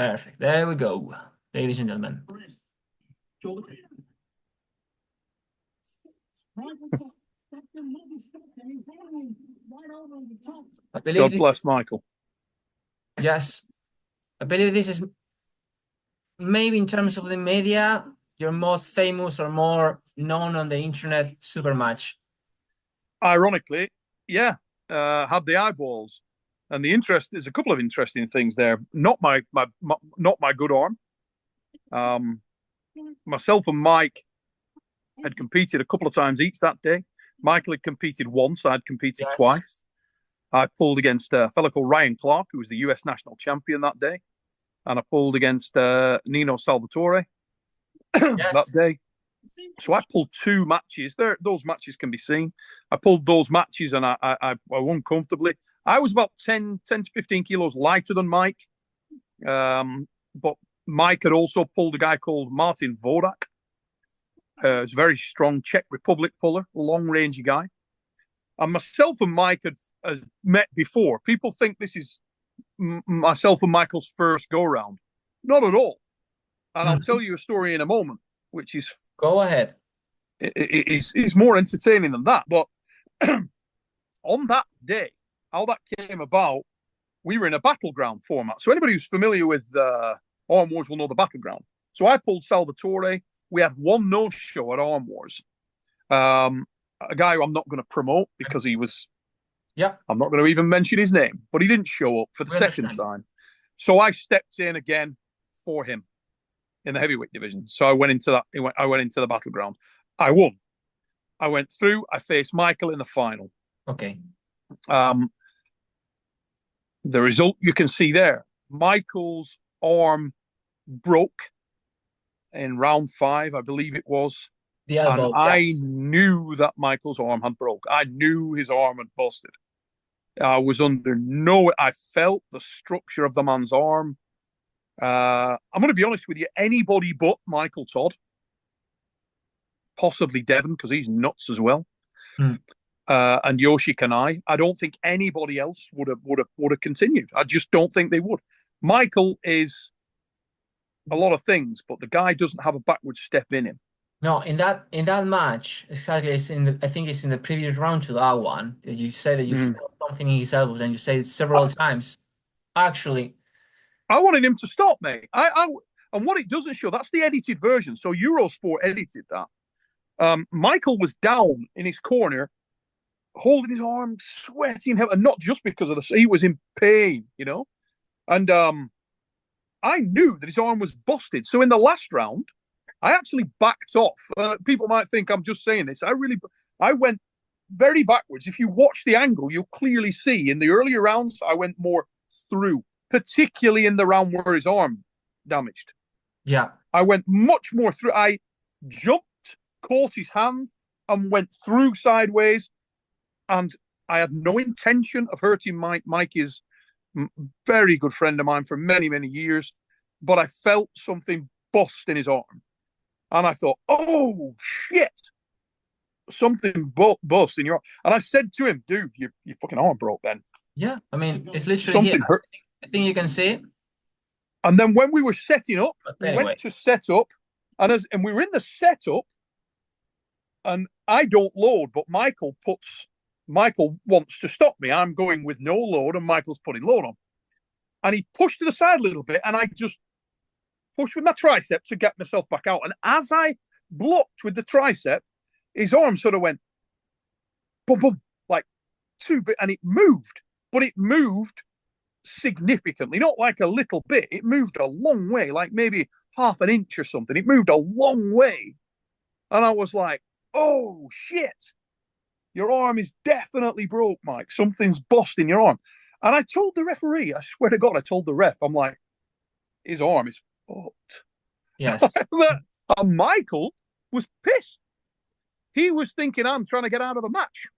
Perfect. There we go, ladies and gentlemen. I believe God this, bless Michael. yes, I believe this is maybe in terms of the media, your most famous or more known on the internet super match. Ironically, yeah, had the eyeballs, and there's a couple of interesting things there. Not my good arm. Myself and Mike had competed a couple of times each that day. Michael had competed once. I'd competed Yes. twice. I pulled against a fellow called Ryan Clark, who was the US national champion that day, and I pulled against Nino Salvatore Yes. that day. So I pulled two matches. Those matches can be seen. I pulled those matches and I won comfortably. I was about 10 to 15 kilos lighter than Mike. But Mike had also pulled a guy called Martin Vodak. He's a very strong Czech Republic puller, long-range guy. And myself and Mike had met before. People think this is myself and Michael's first go-round. Not at all. And I'll tell you a story in a moment, which is Go ahead. is more entertaining than that. But on that day, how that came about, we were in a battleground format. So anybody who's familiar with Arm Wars will know the battleground. So I pulled Salvatore. We had one no-show at Arm Wars. A guy who I'm not going to promote because he was. Yeah. I'm not going to even mention his name, but he didn't show up for the second time. So I stepped in again for him in the heavyweight division. So I went into that. I went into the battleground. I won. I went through. I faced Michael in the final. Okay. The result you can see there. Michael's arm broke in round 5, I believe it was. The elbow. And I knew that Michael's arm had broke. I knew his arm had busted. I was under no. I felt the structure of the man's arm. I'm going to be honest with you. Anybody but Michael Todd, possibly Devon, because he's nuts as well, and Yoshi Kanai. I don't think anybody else would have continued. I just don't think they would. Michael is a lot of things, but the guy doesn't have a backward step in him. No, in that match, exactly. I think it's in the previous round to that one that you said that you felt something in his elbows, and you said it several times. Actually, I wanted him to stop, mate. And what it doesn't show, that's the edited version. So Eurosport edited that. Michael was down in his corner, holding his arm, sweating, and not just because of he was in pain, you know. And I knew that his arm was busted. So in the last round, I actually backed off. People might think I'm just saying this. I went very backwards. If you watch the angle, you'll clearly see in the earlier rounds, I went more through, particularly in the round where his arm damaged. Yeah. I went much more through. I jumped, caught his hand, and went through sideways. And I had no intention of hurting Mike. Mike is a very good friend of mine for many, many years. But I felt something bust in his arm. And I thought, oh, shit. Something bust in your arm. And I said to him, dude, your fucking arm broke then. Yeah, I mean, it's literally something here. hurt. I think you can see it. And then when we were setting up, anyway. We went to set up. And we were in the setup. And I don't load, but Michael wants to stop me. I'm going with no load, and Michael's putting load on. And he pushed to the side a little bit, and I just pushed with my tricep to get myself back out. And as I blocked with the tricep, his arm sort of went boom, boom, like two bit, and it moved. But it moved significantly, not like a little bit. It moved a long way, like maybe half an inch or something. It moved a long way. And I was like, oh, shit. Your arm is definitely broke, Mike. Something's busting your arm. And I told the referee, I swear to God, I told the ref, I'm like, his arm is fucked. Yes. And Michael was pissed. He was thinking I'm trying to get out of the match.